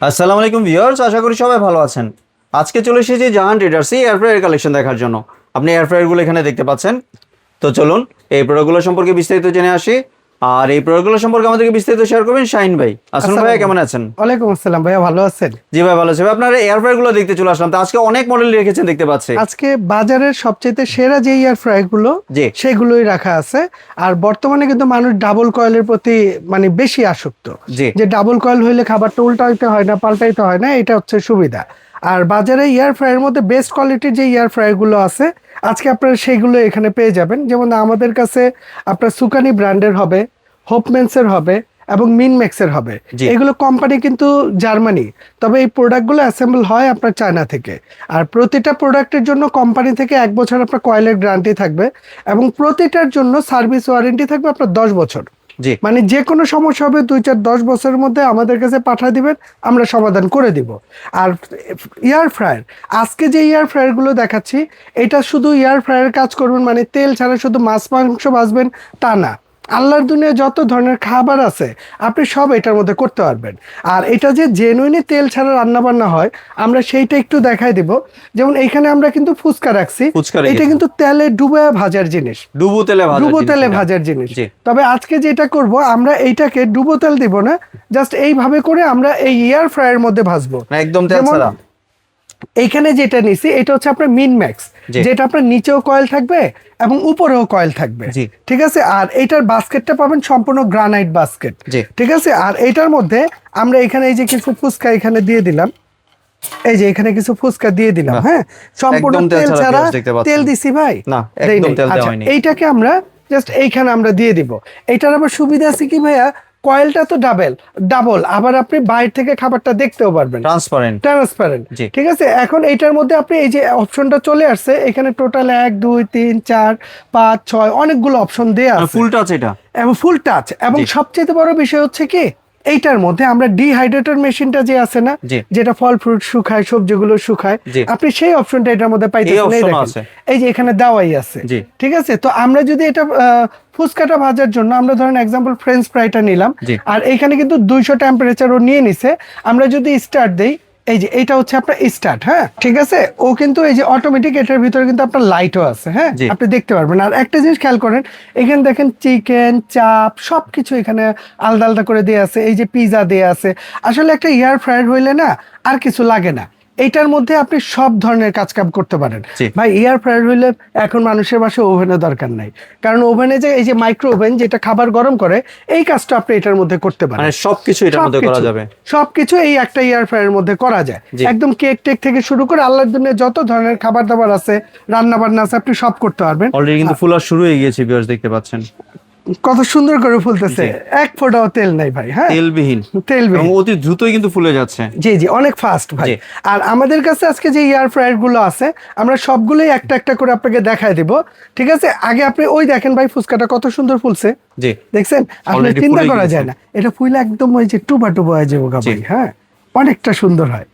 আসসালামু আলাইকুম ভিউয়ার্স, আশা করি সবাই ভালো আছেন। আজকে চলে এসেছি জাহান ট্রেডার্সে এয়ার ফ্রায়ার কালেকশন দেখার জন্য। আপনি এয়ার ফ্রায়ারগুলো এখানে দেখতে পাচ্ছেন। তো চলুন এই প্রোডাক্টগুলো সম্পর্কে বিস্তারিত জেনে আসি। আর এই প্রোডাক্টগুলো সম্পর্কে আমাদেরকে বিস্তারিত শেয়ার করবেন শাহিন ভাই। আসসালামু ভাইয়া, কেমন আছেন? ওয়ালাইকুম আসসালাম ভাইয়া, ভালো আছেন? জি ভাই, ভালো আছি ভাই। আপনার এয়ার ফ্রায়ারগুলো দেখতে চলে আসলাম। তো আজকে অনেক মডেল রেখেছেন দেখতে পাচ্ছি। আজকে বাজারের সবচেয়ে সেরা যে এয়ার ফ্রায়ার গুলো জি। সেগুলোই রাখা আছে। আর বর্তমানে কিন্তু মানুষ ডাবল কয়েলের প্রতি মানে বেশি আসক্ত। জি। যে ডাবল কয়েল হইলে খাবারটা উল্টাইতে হয় না, পাল্টাইতে হয় না, এটা হচ্ছে সুবিধা। আর বাজারে এয়ার ফ্রায়ার মধ্যে বেস্ট কোয়ালিটির যে এয়ার ফ্রায়ার গুলো আছে আজকে আপনারা সেইগুলো এখানে পেয়ে যাবেন। যেমন আমাদের কাছে আপনার সুকানি ব্র্যান্ডের হবে, হোপমেন্সের হবে এবং মিনম্যাক্সের হবে। জি। এগুলো কোম্পানি কিন্তু জার্মানি, তবে এই প্রোডাক্টগুলো অ্যাসেম্বল হয় আপনার চায়না থেকে। আর প্রতিটা প্রোডাক্টের জন্য কোম্পানি থেকে 1 বছর আপনার কয়েলের গ্যারান্টি থাকবে এবং প্রতিটার জন্য সার্ভিস ওয়ারেন্টি থাকবে আপনার 10 বছর। জি। মানে যে কোনো সমস্যা হবে 2-4-10 বছরের মধ্যে আমাদের কাছে পাঠিয়ে দিবেন, আমরা সমাধান করে দিব। আর এয়ার ফ্রায়ার, আজকে যে এয়ার ফ্রায়ারগুলো দেখাচ্ছি এটা শুধু এয়ার ফ্রায়ার কাজ করবেন, মানে তেল ছাড়া শুধু মাছ মাংস ভাজবেন তা না। আল্লাহর দুনিয়া যত ধরনের খাবার আছে আপনি সব এটার মধ্যে করতে পারবেন। আর এটা যে জেনুইনই তেল ছাড়া রান্না বান্না হয় আমরা সেইটা একটু দেখাই দিব। যেমন এইখানে আমরা কিন্তু ফুচকা রাখছি, এটা কিন্তু তেলে ডুবে ভাজার জিনিস, ডুবো তেলে ভাজার জিনিস। তবে আজকে যেটা করব আমরা এইটাকে ডুবো তেল দিব না, জাস্ট এইভাবে করে আমরা এই এয়ার ফ্রায়ার মধ্যে ভাজবো একদম তেল ছাড়া। এইখানে যেটা নিছি এটা হচ্ছে আপনার মিনম্যাক্স, যেটা আপনার নিচেও কয়েল থাকবে এবং উপরেও কয়েল থাকবে, ঠিক আছে। আর এইটার বাস্কেটটা পাবেন সম্পূর্ণ গ্রানাইট বাস্কেট, ঠিক আছে। আর এইটার মধ্যে আমরা এখানে এই যে কিছু ফুচকা এখানে দিয়ে দিলাম, এই যে এখানে কিছু ফুচকা দিয়ে দিলাম, হ্যাঁ, সম্পূর্ণ তেল ছাড়া। তেল দিছি ভাই না, একদম তেল দেওয়া হয়নি। এইটাকে আমরা জাস্ট এইখানে আমরা দিয়ে দিব। এইটার আবার সুবিধা আছে কি ভাইয়া, কয়েলটা তো ডাবল, আবার আপনি বাইরে থেকে খাবারটা দেখতেও পারবেন, ট্রান্সপারেন্ট, ঠিক আছে। এখন এইটার মধ্যে আপনি এই যে অপশনটা চলে আসছে, এখানে টোটাল 1 2 3 4 5 6 অনেকগুলো অপশন দেয়া আছে, ফুল টাচ এটা, এবং ফুল টাচ। এবং সবচেয়ে বড় বিষয় হচ্ছে কি এইটার মধ্যে আমরা ডিহাইড্রেটর মেশিনটা যে আছে না, যেটা ফল ফ্রুট শুকায়, সবজিগুলো শুকায়, আপনি সেই অপশনটা এটার মধ্যে পাইতেছেন। এই যে এখানে দেওয়াই আছে, ঠিক আছে। তো আমরা যদি এটা ফুচকাটা ভাজার জন্য আমরা ধরেন এক্সাম্পল ফ্রেঞ্চ ফ্রাইটা নিলাম, আর এইখানে কিন্তু 200 টেম্পারেচারও নিয়ে নিছে। আমরা যদি স্টার্ট দেই, এই যে এটা হচ্ছে আপনার স্টার্ট, হ্যাঁ, ঠিক আছে। ও কিন্তু এই যে অটোমেটিক, এটার ভিতরে কিন্তু আপনার লাইটও আছে, হ্যাঁ, আপনি দেখতে পারবেন। আর একটা জিনিস খেয়াল করেন, এখানে দেখেন চিকেন, চাপ সবকিছু এখানে আলাদা আলাদা করে দেয়া আছে। এই যে পিজা দেয়া আছে। আসলে একটা এয়ার ফ্রায়ার হইলে না আর কিছু লাগে না, এইটার মধ্যে আপনি সব ধরনের কাজ কাম করতে পারেন ভাই। এয়ার ফ্রায়ার হইলে এখন মানুষের বাসায় ওভেনের দরকার নাই, কারণ ওভেনে যে এই যে মাইক্রো ওভেন যেটা খাবার গরম করে, এই কাজটা আপনি এটার মধ্যে করতে পারেন। মানে সবকিছু এটার মধ্যে করা যাবে, সবকিছু এই একটা এয়ার ফ্রায়ারের মধ্যে করা যায়। একদম কেক টেক থেকে শুরু করে আল্লাহর দুনিয়া যত ধরনের খাবার দাবার আছে, রান্না বান্না আছে, আপনি সব করতে পারবেন। অলরেডি কিন্তু ফুলা শুরু হয়ে গিয়েছে, ভিউয়ার্স দেখতে পাচ্ছেন কত সুন্দর করে ফুলতেছে, এক ফোঁটাও তেল নাই ভাই, হ্যাঁ, তেলবিহীন এবং অতি দ্রুতই কিন্তু ফুলে যাচ্ছে। জি, অনেক ফাস্ট ভাই। আর আমাদের কাছে আজকে যে এয়ার ফ্রায়ার গুলো আছে আমরা সবগুলোই একটা একটা করে আপনাকে দেখায় দিব, ঠিক আছে। আগে আপনি ওই দেখেন ভাই ফুচকাটা কত সুন্দর ফুলছে, দেখছেন? আসলে চিন্তা করা যায় না, এটা ফুলে একদম ওই যে টুবা হয়ে যাবে ভাই, হ্যাঁ, অনেকটা সুন্দর হয়।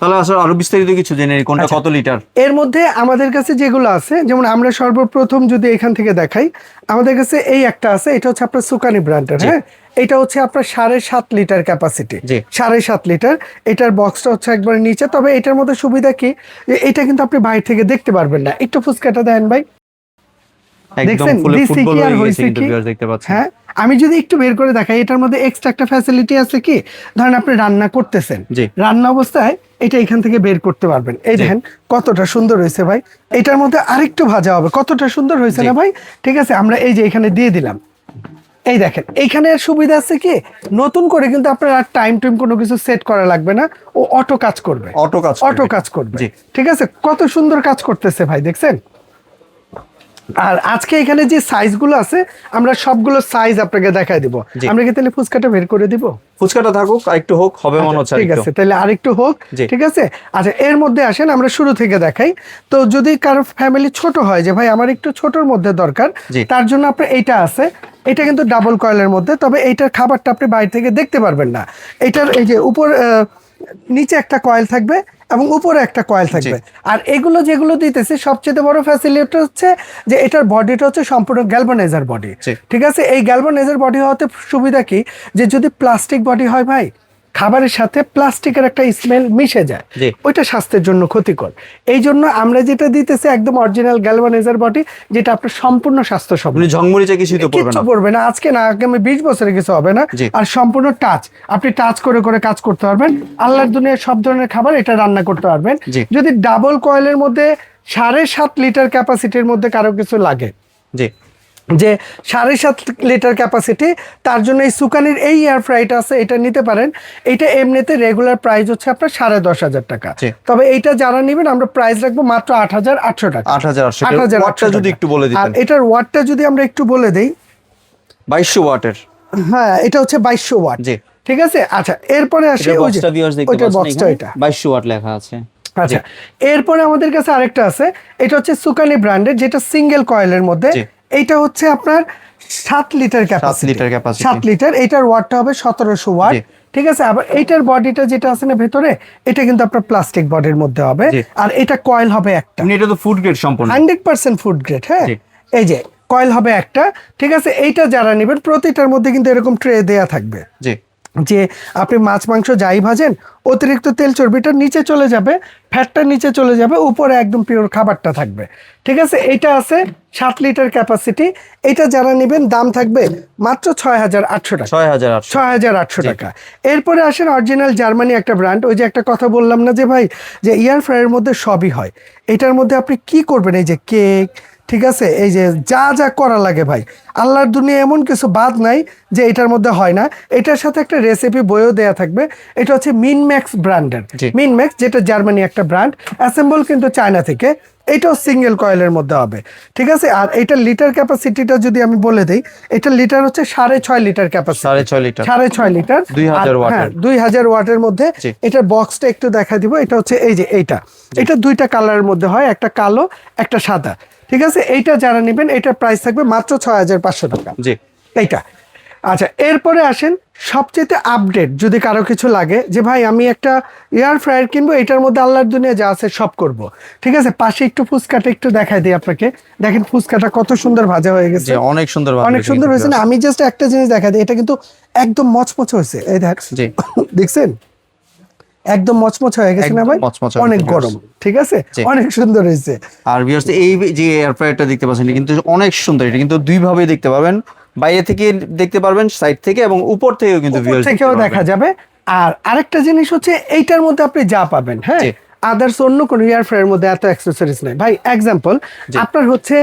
তাহলে আসলে আরো বিস্তারিত কিছু জেনে নিই, কোনটা কত লিটার। এর মধ্যে আমাদের কাছে যেগুলো আছে, যেমন আমরা সর্বপ্রথম যদি এখান থেকে দেখাই, আমাদের কাছে এই একটা আছে, এটা হচ্ছে আপনার সুকানি ব্র্যান্ডের, হ্যাঁ, এটা হচ্ছে আপনার 7.5 লিটার ক্যাপাসিটি, 7.5 লিটার। এটার বক্সটা হচ্ছে একবার নিচে। তবে এটার মধ্যে সুবিধা কি, এটা কিন্তু আপনি বাইরে থেকে দেখতে পারবেন না। একটু ফুচকাটা দেন ভাই, দেখছেন ফুটবল হয়ে গেছে কিন্তু ভিউয়ার্স দেখতে পাচ্ছেন। হ্যাঁ, আমি যদি একটু বের করে দেখাই, এটার মধ্যে এক্সট্রা একটা ফ্যাসিলিটি আছে কি, ধরেন আপনি রান্না করতেছেন, রান্না অবস্থায় এটা এখান থেকে বের করতে পারবেন। এই দেখেন কতটা সুন্দর হয়েছে ভাই, এটার মধ্যে আরেকটু ভাজা হবে, কতটা সুন্দর হয়েছে না ভাই, ঠিক আছে। আমরা এই যে এখানে দিয়ে দিলাম, এই দেখেন এইখানে সুবিধা আছে কি, নতুন করে কিন্তু আপনার আর টাইম কোনো কিছু সেট করা লাগবে না, ও অটো কাজ করবে, ঠিক আছে। কত সুন্দর কাজ করতেছে ভাই, দেখছেন? আর আজকে এখানে যে সাইজগুলো আছে আমরা সবগুলো সাইজ আপনাকে দেখাই দিব। আমরা কি তাহলে ফুচকাটা বের করে দিব? ফুচকাটা থাকুক, আরেকটু হোক, হবে মনে হচ্ছে। ঠিক আছে, তাহলে আরেকটু হোক, ঠিক আছে। আচ্ছা, এর মধ্যে আসেন আমরা শুরু থেকে দেখাই। তো যদি কারো ফ্যামিলি ছোট হয়, যে ভাই আমার একটু ছোটর মধ্যে দরকার, তার জন্য আপনার এইটা আছে। এটা কিন্তু ডাবল কয়েলের মধ্যে, তবে এইটার খাবারটা আপনি বাইরে থেকে দেখতে পারবেন না। এটার এই যে উপর নিচে একটা কয়েল থাকবে এবং উপরে একটা কয়েল থাকবে। আর এগুলো যেগুলো দিতেছে সবচেয়ে বড় ফ্যাসিলিটি হচ্ছে যে এটার বডিটা হচ্ছে সম্পূর্ণ গ্যালভানাইজার বডি, ঠিক আছে। এই গ্যালভানাইজার বডি হওয়াতে সুবিধা কি, যে যদি প্লাস্টিক বডি হয় ভাই, খাবারের সাথে প্লাস্টিকের একটা স্মেল মিশে যায়, জি। ওইটা স্বাস্থ্যের জন্য ক্ষতিকর। এই জন্য আমরা যেটা দিতেছি একদম অরিজিনাল গ্যালভানাইজার বডি, যেটা আপনার সম্পূর্ণ স্বাস্থ্যসম্মত। আপনি ঝংমরিচা কিছুই তো পড়বে কিচ্ছু না। পড়বে না, আজকে না আগামী 20 বছরে কিছু হবে না। জি। আর সম্পূর্ণ টাচ, আপনি টাচ করে করে কাজ করতে পারবেন। আল্লাহর দুনিয়ার সব ধরনের খাবার এটা রান্না করতে পারবেন। জি। যদি ডাবল কয়েলের মধ্যে 7.5 লিটার ক্যাপাসিটির মধ্যে কারো কিছু লাগে, জি যে 7.5 লিটার ক্যাপাসিটি, তার জন্য এই সুকানির এই এয়ার ফ্রাইটা আছে, এটা নিতে পারেন। এটা এমনিতে রেগুলার প্রাইস হচ্ছে আপনার 10,500 টাকা। জি। তবে এইটা যারা নেবেন আমরা প্রাইস রাখবো মাত্র 8,800 টাকা। 8,800 8,800 ওয়াটটা যদি একটু বলে আর দিতেন। এটার ওয়াটটা যদি আমরা একটু বলে দেই, 2200 ওয়াটের। হ্যাঁ এটা হচ্ছে 2200 ওয়াট। জি। ঠিক আছে, আচ্ছা এরপরে আসি এটা ওই যে বক্সটা ভিউয়ার্স দেখতে ওইটার পাচ্ছেন বক্সটা এখানে এটা। 2200 ওয়াট লেখা আছে। আচ্ছা এরপরে আমাদের কাছে আরেকটা আছে, এটা হচ্ছে সুকানি ব্র্যান্ডের, যেটা সিঙ্গেল কয়েলের মধ্যে। জি। এটা হচ্ছে আপনার 7 litre capacity. 7 litre capacity. 7 litre, এটার ওয়াটটা হবে 1700 ওয়াট। জি। ঠিক আছে, আবার এইটার বডিটা যেটা আছে না ভেতরে, এটা কিন্তু আপনার প্লাস্টিক বডির মধ্যে হবে। জি। আর এটা কয়েল হবে একটা, আপনি এটা তো ফুড গ্রেড সম্পূর্ণ। 100% ফুড গ্রেড। হ্যাঁ জি। এই যে কয়েল হবে একটা। ঠিক আছে, এইটা যারা নেবেন প্রতিটার মধ্যে কিন্তু এরকম ট্রে দেয়া থাকবে, জি যে আপনি মাছ মাংস যাই ভাজেন অতিরিক্ত তেল চর্বিটা নিচে চলে যাবে, ফ্যাটটা নিচে চলে যাবে, উপরে একদম পিওর খাবারটা থাকবে। ঠিক আছে, এটা আছে 7 লিটার ক্যাপাসিটি। এটা যারা নেবেন দাম থাকবে মাত্র 6,800 টাকা। 6,800। 6,800 টাকা। এরপরে আসেন অরিজিনাল জার্মানি একটা ব্র্যান্ড, ওই যে একটা কথা বললাম না যে ভাই যে এয়ার ফ্রায়ারের মধ্যে সবই হয়, এটার মধ্যে আপনি কি করবেন, এই যে কেক, ঠিক আছে, এই যে যা যা করা লাগে ভাই, আল্লাহর দুনিয়া এমন কিছু বাদ নাই যে এটার মধ্যে হয় না। এটার সাথে একটা রেসিপি বইও দেয়া থাকবে। এটা হচ্ছে মিনম্যাক্স ব্র্যান্ডের, জি। মিনম্যাক্স যেটা জার্মানি একটা ব্র্যান্ড, অ্যাসেম্বল কিন্তু চায়না থেকে। এটাও সিঙ্গেল কয়েলের মধ্যে হবে। ঠিক আছে, আর এটার লিটার ক্যাপাসিটিটা যদি আমি বলে দিই, এটার লিটার হচ্ছে 6.5 লিটার ক্যাপাসিটি। 6.5 লিটার। 6.5 লিটার, 2000 ওয়াটের। হ্যাঁ 2000 ওয়াটের মধ্যে। জি। এটার বক্সটা একটু দেখা দিব। এটা হচ্ছে এই যে এইটা, এটা দুইটা কালারের মধ্যে হয়, একটা কালো একটা সাদা। ঠিক আছে, এইটা যারা নেবেন এটার প্রাইস থাকবে মাত্র 6,500 টাকা। জি এইটা। আচ্ছা এরপরে আসেন সবচেয়ে আপডেট, যদি কারো কিছু লাগে যে ভাই আমি একটা এয়ার ফ্রায়ার কিনবো, এটার মধ্যে আল্লাহর দুনিয়া যা আছে সব করব। ঠিক আছে, পাশে একটু ফুচকাটা একটু দেখাই দিই আপনাকে। দেখেন ফুচকাটা কত সুন্দর ভাজা হয়ে গেছে, জি অনেক সুন্দর ভাবে অনেক সুন্দর হয়েছে না? আমি জাস্ট একটা জিনিস দেখাই দিই, এটা কিন্তু একদম মচমচে হয়েছে। এই দেখ, জি দেখছেন একদম মচমচ হয়ে গেছে না একদম ভাই? মচমচে অনেক হয়েছে। গরম, ঠিক আছে, জি। অনেক সুন্দর হয়েছে। আর ভিউয়ার্স এই যে এয়ার ফ্রায়ারটা দেখতে পাচ্ছেন এটা কিন্তু অনেক সুন্দর। এটা কিন্তু দুই ভাবে দেখতে পারবেন, বাইরে থেকে দেখতে পারবেন, সাইড থেকে, এবং উপর থেকেও কিন্তু উপর ভিউয়ার্স থেকেও দেখা যাবে। আর আরেকটা জিনিস হচ্ছে এইটার মধ্যে আপনি যা পাবেন, হ্যাঁ জি। আদার্স অন্য কোনো এয়ার ফ্রায়ারের মধ্যে এত অ্যাক্সেসরিজ নেই ভাই। এক্সাম্পল, জি। আপনার হচ্ছে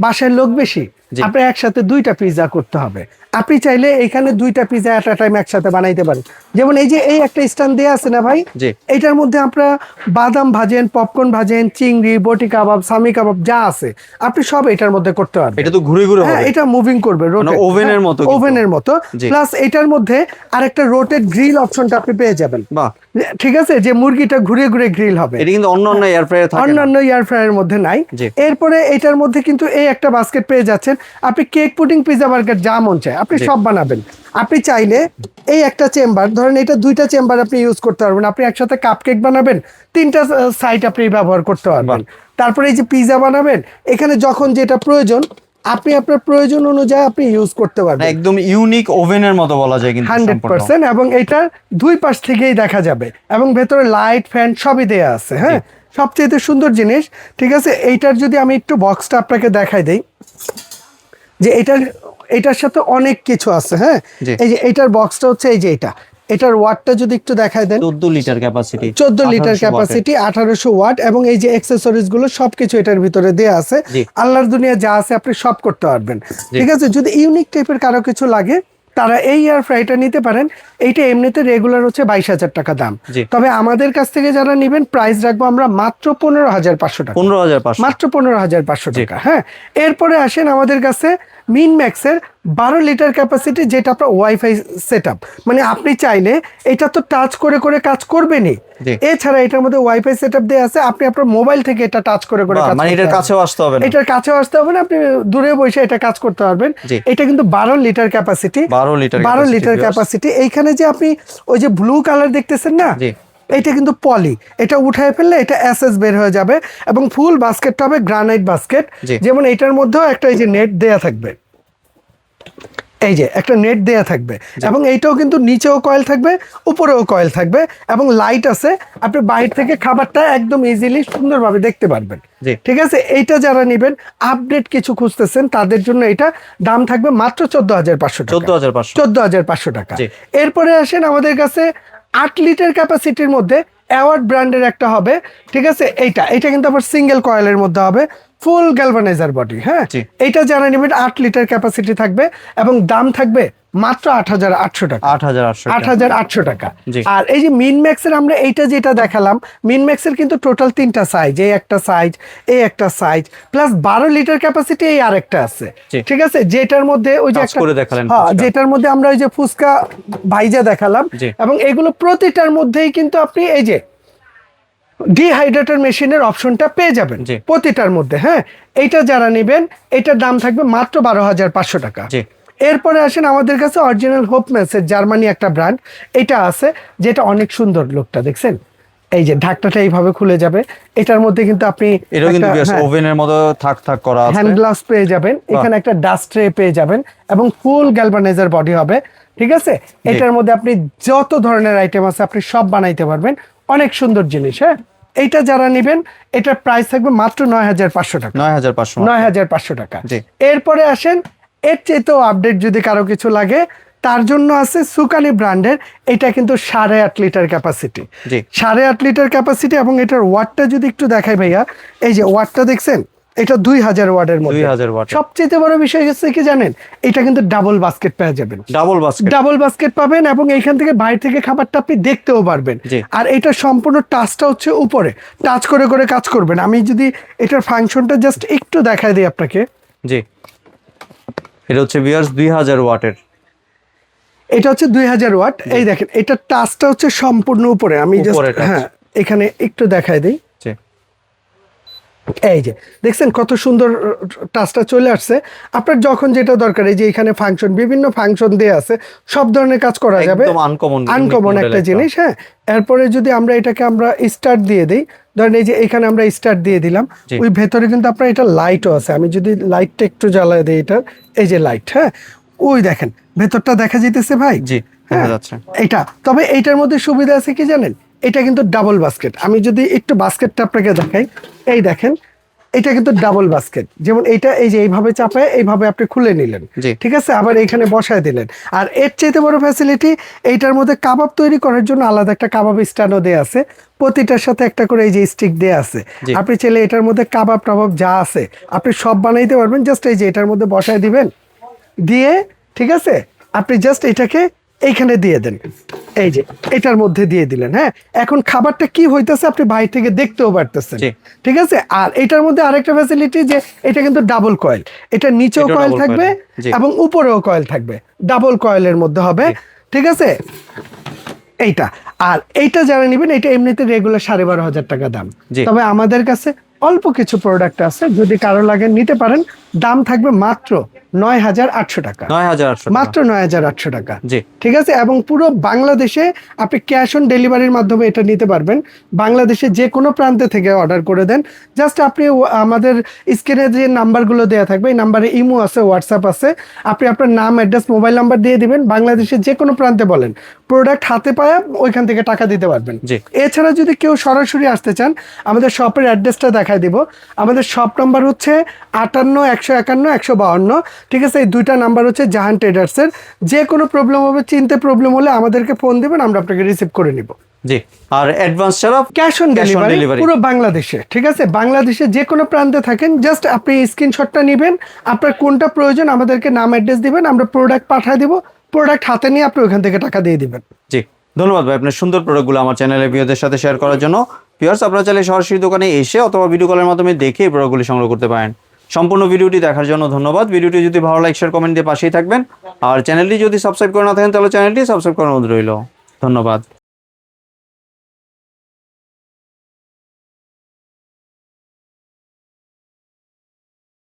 বাসায় লোক বেশি, জি। আপনি একসাথে 2টা পিৎজা করতে হবে, আপনি চাইলে এখানে 2টা পিৎজা এট আ টাইম একসাথে বানাইতে পারেন। যেমন এই যে এই একটা স্ট্যান্ড দেয়া আছে না ভাই, জি। এইটার মধ্যে আপনারা বাদাম ভাজেন, পপকর্ন ভাজেন, চিংড়ি, বটি কাবাব, সামি কাবাব যা আছে আপনি সব এটার মধ্যে করতে পারবেন। এটা তো ঘুরে ঘুরে হ্যাঁ, হবে। এটা মুভিং করবে, rotate, oven এর মতো কিন্তু। ওভেনের মতো। জি। প্লাস এটার মধ্যে আরেকটা রোটেট গ্রিল অপশনটা আপনি পেয়ে যাবেন। বাহ, ঠিক আছে, যে মুরগিটা ঘুরে ঘুরে গ্রিল হবে, এটা কিন্তু অন্য অন্য এয়ার ফ্রায়ার থাকে না। অন্যান্য এয়ার ফ্রায়ারের মধ্যে নাই। জি। এরপরে এটার মধ্যে কিন্তু এই একটা বাস্কেট পেয়ে যাচ্ছেন, আপনি কেক, পুডিং, পিৎজা, বার্গার যা মন চায় আপনি জি। সব বানাবেন। আপনি চাইলে এই একটা চেম্বার, ধরেন এটা 2টা চেম্বার আপনি ইউজ করতে পারবেন। আপনি একসাথে কাপ কেক বানাবেন, 3টা সাইড আপনি ব্যবহার করতে পারবেন। তারপরে এই যে পিৎজা বানাবেন, এখানে যখন যেটা প্রয়োজন আপনি আপনার প্রয়োজন অনুযায়ী আপনি ইউজ করতে পারবেন। একদম ইউনিক ওভেনের মতো বলা যায় কিন্তু সম্পূর্ণ। 100%, এবং এটার দুই পাশ থেকেই দেখা যাবে, এবং ভেতরে লাইট, ফ্যান সবই দেয়া আছে। হ্যাঁ, সবচেয়ে সুন্দর জিনিস। ঠিক আছে, এইটার যদি আমি একটু বক্সটা আপনাকে দেখাই দেই, যে এটার সাথে অনেক কিছু আছে। হ্যাঁ, জি। এই যে এটার বক্সটা হচ্ছে এই যে এটার ওয়াটটা যদি একটু দেখাই then, 14 litre capacity. 14 litre capacity, 1800 watt, এবং এই যে অ্যাক্সেসরিজ গুলো সবকিছু এটার ভিতরে দেয়া আছে। জি। আল্লাহর দুনিয়া যা আছে আপনি সব করতে পারবেন। জি। ঠিক আছে, যদি ইউনিক টাইপের কারো কিছু লাগে তারা এই এয়ার ফ্রাইটা নিতে পারেন। এইটা এমনিতে রেগুলার হচ্ছে 22,000 টাকা দাম। জি। তবে আমাদের কাছ থেকে যারা নেবেন প্রাইস রাখবো আমরা মাত্র 15,500 টাকা, 15,500। মাত্র 15,500 টাকা। হ্যাঁ, এরপরে আসেন আমাদের কাছে মিনম্যাক্সের 12 লিটার ক্যাপাসিটি, যেটা আপনার ওয়াইফাই সেটআপ, মানে আপনি চাইলে এটা তো টাচ করে করে কাজ করবেনই, জি। এছাড়া এটার মধ্যে ওয়াইফাই সেটআপ দেয়া আছে, আপনি আপনার মোবাইল থেকে এটা টাচ করে করে বাহ, কাজ মানে করতে এটার পারবেন। কাছেও আসতে হবে না। এটার কাছেও আসতে হবে না, আপনি দূরে বসে এটা কাজ করতে পারবেন। জি। এটা কিন্তু 12 litre capacity, 12 litre 12 capacity, litre viewers। Capacity. এইখানে যে আপনি ওই যে ব্লু কালার দেখতেছেন না, জি। এটা কিন্তু পলি, এটা উঠায় ফেললে এটা এসএস বের হয়ে যাবে, এবং ফুল বাস্কেটটা হবে গ্রানাইট বাস্কেট। জি। যেমন এটার মধ্যেও একটা এই যে নেট দেয়া থাকবে, এই যে একটা নেট দেয়া থাকবে এবং এইটাও কিন্তু নিচেও কয়েল থাকবে, উপরেও কয়েল থাকবে এবং লাইট আছে। আপনি বাইরে থেকে খাবারটা একদম ইজিলি সুন্দরভাবে দেখতে পারবেন। জি। ঠিক আছে, এইটা যারা নেবেন আপডেট কিছু খুঁজতেছেন তাদের জন্য এটা দাম থাকবে মাত্র 14,500 টাকা। 14,500 14,500 টাকা। জি। এরপরে আসেন আমাদের কাছে 8 লিটার ক্যাপাসিটির মধ্যে অ্যাওয়ার্ড ব্র্যান্ডের একটা হবে। ঠিক আছে, এইটা কিন্তু আবার সিঙ্গেল কয়েলের মধ্যে হবে, ফুল গ্যালভানাইজার বডি। হ্যাঁ, জি। এইটা যারা নেবেন 8 লিটার ক্যাপাসিটি থাকবে এবং দাম থাকবে মাত্র 8,800 টাকা। 8,800 টাকা। 8,800 টাকা। জি। আর এই যে মিনম্যাক্সের আমরা এইটা যেটা দেখালাম, মিনম্যাক্সের কিন্তু টোটাল 3টা সাইজ, এই একটা সাইজ, এই একটা সাইজ, প্লাস 12 লিটার ক্যাপাসিটি এই আরেকটা আছে। জি। ঠিক আছে, যেটার মধ্যে ওই যে টাচ একটা করে দেখালেন হ্যাঁ, ফুচকা। যেটার মধ্যে আমরা ওই যে ফুচকা ভাইজা দেখালাম জি। এবং এগুলো প্রতিটার মধ্যেই কিন্তু আপনি এই যে ডিহাইড্রেটর মেশিনের অপশনটা পেয়ে যাবেন জি। প্রতিটার মধ্যে। হ্যাঁ, এইটা যারা নেবেন এটার দাম থাকবে মাত্র 12,500 টাকা। জি। এরপরে আসেন আমাদের কাছে অরিজিনাল হোপম্যাক্সের জার্মানি একটা ব্র্যান্ড এটা আছে, যেটা অনেক সুন্দর, লোকটা দেখছেন, এই যে ঢাকনাটা এইভাবে খুলে যাবে। এটার মধ্যে কিন্তু আপনি এটা কিন্তু ওভেনের মতো থাক থাক করা আছে। হ্যান্ড গ্লাভস পেয়ে যাবেন, এখানে একটা ডাস্ট ট্রে পেয়ে যাবেন এবং ফুল গ্যালভানাইজার বডি হবে। ঠিক আছে, এটার মধ্যে আপনি যত ধরনের আইটেম আছে আপনি সব বানাইতে পারবেন, অনেক সুন্দর জিনিস। হ্যাঁ, এইটা যারা নেবেন এটার প্রাইস থাকবে মাত্র 9,500 টাকা। 9,500 9,500 টাকা। জি। এরপরে আসেন এর চেয়েও আপডেট যদি কারো কিছু লাগে তার জন্য আছে সুকানি ব্র্যান্ডের, এটা কিন্তু 8.5 লিটার ক্যাপাসিটি। জি। 8.5 লিটার ক্যাপাসিটি এবং এটার ওয়াটটা যদি একটু দেখাই ভাইয়া, এই যে ওয়াটটা দেখছেন, এটা 2000 ওয়াটের মধ্যে। 2000 ওয়াট। সবচেয়ে বড় বিষয় হচ্ছে কি জানেন, এটা কিন্তু ডাবল বাস্কেট পেয়ে যাবেন। Double basket. ডাবল বাস্কেট পাবেন এবং এইখান থেকে বাইরে থেকে খাবারটা আপনি দেখতেও পারবেন। জি। আর এটা সম্পূর্ণ টাচটা হচ্ছে উপরে, টাচ করে করে কাজ করবেন। আমি যদি এটার ফাংশনটা জাস্ট একটু দেখাই দিই আপনাকে। জি। এটা হচ্ছে ভিউয়ার্স 2000 ওয়াটের। এটা হচ্ছে 2000 ওয়াট। এই দেখেন এটা টাচটা হচ্ছে সম্পূর্ণ উপরে। আমি জাস্ট উপরে touch। হ্যাঁ এখানে একটু দেখাই দিই। জি। এই যে দেখছেন কত সুন্দর টাচটা চলে আসছে। আপনার যখন যেটা দরকার, এই যে এখানে ফাংশন, বিভিন্ন ফাংশন দেয়া আছে, সব ধরনের কাজ করা যাবে। একদম আনকমন একটা জিনিস। হ্যাঁ, এরপরে যদি আমরা এটাকে আমরা স্টার্ট দিয়ে দিই, ধরেন এই যে এখানে আমরা স্টার্ট দিয়ে দিলাম, জি। ওই ভেতরে কিন্তু আপনার এটা লাইটও আছে। আমি যদি লাইটটা একটু জ্বালায় দিই, এটা এই যে লাইট, হ্যাঁ ওই দেখেন ভেতরটা দেখা যাইতেছে ভাই। জি, দেখা যাচ্ছে। এটা তবে এইটার মধ্যে সুবিধা আছে কি জানেন, এটা কিন্তু ডাবল বাস্কেট। আমি যদি একটু বাস্কেটটা আপনাকে দেখাই, এই দেখেন এটা কিন্তু ডাবল বাস্কেট। যেমন এইটা এই যে এইভাবে চাপায় এইভাবে আপনি খুলে নিলেন, জি। ঠিক আছে, আবার এখানে বসায় দিলেন। আর এর চাইতে বড় ফ্যাসিলিটি, এইটার মধ্যে কাবাব তৈরি করার জন্য আলাদা একটা কাবাব স্ট্যান্ডও দেয়া আছে, প্রতিটার সাথে একটা করে এই যে স্টিক দেয়া আছে। জি। আপনি চাইলে এটার মধ্যে কাবাব টাবাব যা আছে আপনি সব বানাইতে পারবেন। জাস্ট এই যে এটার মধ্যে বসায় দিবেন, দিয়ে ঠিক আছে আপনি জাস্ট এটাকে এইখানে দিয়ে দেন, এই যে এটার মধ্যে দিয়ে দিলেন। হ্যাঁ, এখন খাবারটা কি হইতেছে আপনি বাইরে থেকে দেখতেও পারতেছেন। জি। ঠিক আছে, আর এটার মধ্যে আরেকটা ফ্যাসিলিটি যে এটা কিন্তু ডাবল কয়েল, এটা নিচেও এটাও কয়েল double থাকবে coil, জি। এবং উপরেও কয়েল থাকবে, ডাবল কয়েলের মধ্যে হবে। ঠিক আছে, এইটা আর এইটা যারা নেবেন এটা এমনিতে রেগুলার 12,500 টাকা দাম। জি। তবে আমাদের কাছে অল্প কিছু প্রোডাক্ট আছে, যদি কারো লাগে নিতে পারেন। দাম থাকবে মাত্র 9,800 টাকা। 9,800 মাত্র 9,800 টাকা। জি। ঠিক আছে, এবং পুরো বাংলাদেশে আপনি ক্যাশ অন ডেলিভারির মাধ্যমে এটা নিতে পারবেন। বাংলাদেশে যে কোনো প্রান্তে থেকে অর্ডার করে দেন, জাস্ট আপনি আমাদের স্ক্রিনে যে নাম্বারগুলো দেওয়া থাকবে এই নাম্বারে ইমো আছে, হোয়াটসঅ্যাপ আছে, আপনি আপনার নাম, অ্যাড্রেস, মোবাইল নাম্বার দিয়ে দিবেন। বাংলাদেশের যে কোনো প্রান্তে বলেন, প্রোডাক্ট হাতে পায়া ওইখান থেকে টাকা দিতে পারবেন। জি। এছাড়া যদি কেউ সরাসরি আসতে চান, আমাদের শপের অ্যাড্রেসটা দেখাই দিব। আমাদের শপ নাম্বার হচ্ছে 58-151-152। ঠিক আছে, এই দুইটা নাম্বার হচ্ছে জাহান ট্রেডার্সের। যে কোনো প্রবলেম হবে, চিনতে প্রবলেম হলে আমাদেরকে ফোন দিবেন, আমরা আপনাকে রিসিভ করে নিব। জি। আর অ্যাডভান্স ছাড়া ক্যাশ অন ডেলিভারি পুরো বাংলাদেশে। ঠিক আছে, বাংলাদেশে যে কোনো প্রান্তে থাকেন, জাস্ট আপনি স্ক্রিনশটটা নেবেন, আপনার কোনটা প্রয়োজন আমাদেরকে নাম অ্যাড্রেস দিবেন, আমরা প্রোডাক্ট পাঠিয়ে দিব, প্রোডাক্ট হাতে নিয়ে আপনি ওখান থেকে টাকা দিয়ে দিবেন। জি, ধন্যবাদ ভাই আপনার সুন্দর প্রোডাক্টগুলো আমার চ্যানেলের ভিউয়ারদের সাথে শেয়ার করার জন্য। ভিউয়ার্স, আপনারা চাইলে সরাসরি দোকানে এসে অথবা ভিডিও কলের মাধ্যমে দেখে এই প্রোডাক্টগুলি সংগ্রহ করতে পারেন। সম্পূর্ণ ভিডিওটি দেখার জন্য ধন্যবাদ। ভিডিওটি যদি ভালো লাগে শেয়ার, কমেন্ট দিয়ে পাশেই থাকবেন। আর চ্যানেলটি যদি সাবস্ক্রাইব করে না থাকেন তাহলে চ্যানেলটি সাবস্ক্রাইব করার অনুরোধ রইল। ধন্যবাদ।